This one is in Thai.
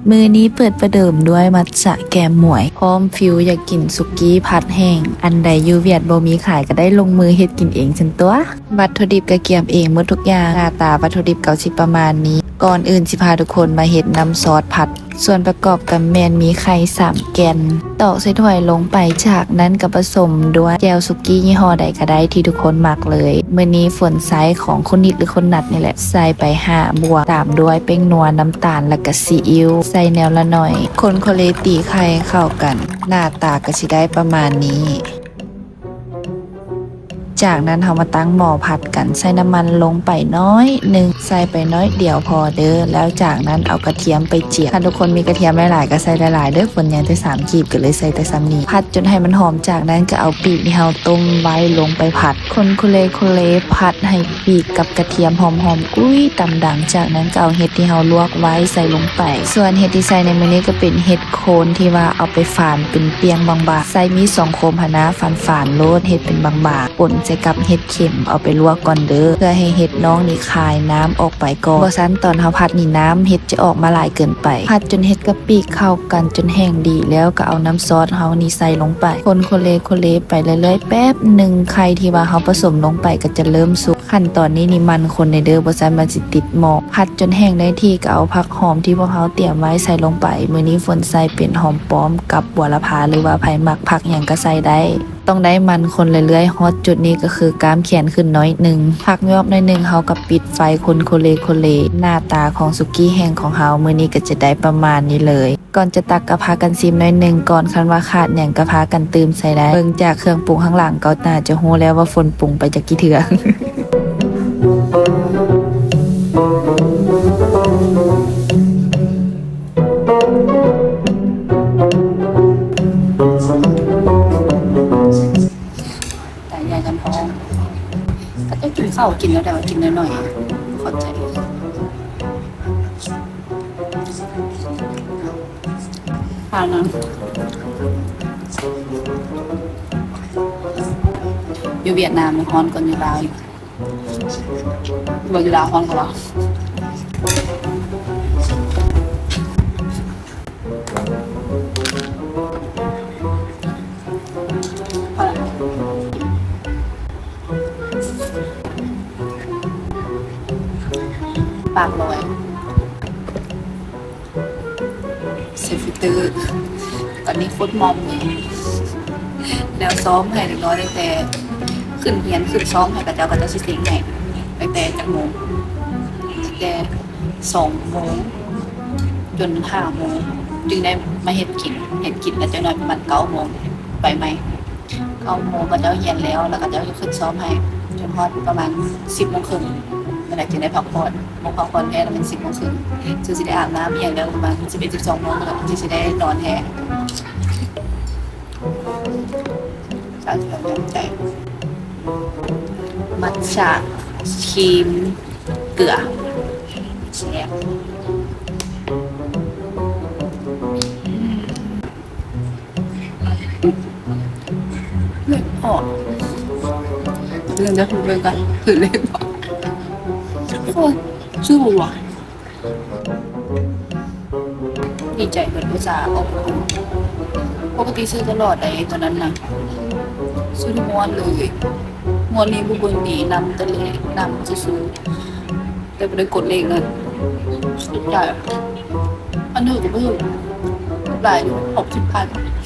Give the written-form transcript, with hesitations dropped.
มือนี้เปิดประเดิมด้วยมัทฉะแกมหมวยพร้อมฟิวอยากกินสุกี้ผัดแห้งอันใดยูเวียดบ่มีขายก็ได้ลงมือเฮ็ดกินเองฉันตัววัตถุดิบก็เกียมเองหมดทุกอย่างหน้าตาวัตถุดิบเก่าสิประมาณนี้ก่อนอื่นสิพาทุกคนมาเฮ็ดน้ำซอสผัดส่วนประกอบกับแมนมีไข่3แกนตอกใส่ถ้วยลงไปจากนั้นก็ผสมด้วยแจวสุกี้ยี่ห้อใดก็ได้ที่ทุกคนมักเลยมื้อนี้ฝนไซส์ของคนนิดหรือคนนัดนี่แหละใส่ไป5บวกตามด้วยเป้งนัวน้ำตาลและก็ซีอิ๊วใส่แนวละหน่อยคนโคเลตีไข่เข้ากันหน้าตาก็สิได้ประมาณนี้จากนั้นเรามาตั้งหม้อผัดกันใส่น้ำมันลงไปน้อยหนึ่งใส่ไปน้อยเดียวพอเด้อแล้วจากนั้นเอากระเทียมไปเจียวถ้าทุกคนมีกระเทียมหลายๆก็ใส่หลายๆเด้อฝนยังแต่3กีบก็เลยใส่แต่3นี้ผัดจนให้มันหอมจากนั้นก็เอาปีกที่เราต้มไว้ลงไปผัดคนโคเลผัดให้ปีกกับกระเทียมหอมๆกุ้ยตำดังจากนั้นก็เอาเห็ดที่เราลวกไว้ใส่ลงไปส่วนเห็ดที่ใส่ในมื้อนี้ก็เป็นเห็ดโคนที่ว่าเอาไปฝานเป็นเปียงบางๆใส่มี2โคมหนะฝานโลดเห็ดเป็นบางๆป่นใส่กับเห็ดเข็มเอาไปลวกก่อนเด้อเพื่อให้เห็ดน้องนี่คายน้ำออกไปก่อนบ่ซั้นตอนเฮาผัดนี่น้ำเห็ดจะออกมาหลายเกินไปผัดจนเห็ดกับปีกเข้ากันจนแห้งดีแล้วก็เอาน้ำซอสเฮานี่ใส่ลงไปคนโคเลไปเรื่อยๆแป๊บนึงไข่ที่ว่าเฮาผสมลงไปก็จะเริ่มสุกขั้นตอนนี้นี่มันคนในเด้อบ่ซั้นมันสิติดหม้อผัดจนแห้งได้ที่ก็เอาผักหอมที่พวกเฮาเตรียมไว้ใส่ลงไปมื้อนี้ฝนใส่เป็นหอมป้อมกับบัวละพาหรือว่าไผมักผักหยังก็ใส่ได้ต้องได้มันคนเรื่อยๆฮอตจุดนี้ก็คือกล้ามแขนขึ้นน้อยหนึ่งพักยอบน้อยหนึ่งเฮากับปิดไฟคนโคเลหน้าตาของสุกี้แห้งของเฮามื้อนี้ก็จะได้ประมาณนี้เลยก่อนจะตักกะพากันซิมน้อยหนึ่งก่อนคันว่าขาดหยังกะพากันตื่มใส่ได้เบิ่งจากเครื่องปรุงข้างหลังก็น่าจะฮู้แล้วว่าฝนปรุงไปจากกี่เถื่อ แต่ยายกันท้องก็จะกินข้าวกินแล้วแต่ว่ากินน้อยๆเข้าใจทานนะอยู่เวียดนามมันฮ้อนกว่าอยู่ลาวอยู่อยู่ลาวฮ้อนกว่าเราปากลอยเซฟิเตอร์ตอนนี้โคตรมอมเลยแล้วซ้อมให้เด็กน้อยตั้งแต่ขึ้นเรียนขึ้นซ้อมให้กับเจ้าชิเสียงใหญ่ตั้งแต่จากโมงแต่2 โมงจน5 โมงจึงได้มาเฮ็ดกินแล้วเจ้าน้อยประมาณ9 โมงไปไหม9 โมงก็เจ้าเรียนแล้วก็เจ้าจะขึ้นซ้อมให้จนฮอดประมาณ10 โมงครึ่งนั่นแหละจึงได้พักผ่อนพักผ่อนแท้แล้วเป็น10 โมงครึ่งจึงสิได้อาบน้ำอย่างแล้วประมาณ11-12 โมงแล้วจึงสิได้นอนแท้สาธุจำใจมัทฉะครีมเกลือแซ่บเลือดออกเรื่องจะถูกเรื่องกันถือเลขบอกโอ้ยชื่อบัวดีใจเหมือนภาษาออกปกติซื้อตลอดไอ้ตอนนั้นนะซื้อทุกม้วนเลยม้วนนี้บุบหนีนำตะเลยนำจะซื้อแต่ไม่ได้กดเลขเลยสุดยอดอันนึงก็ไม่ถูกหลายอยู่60,000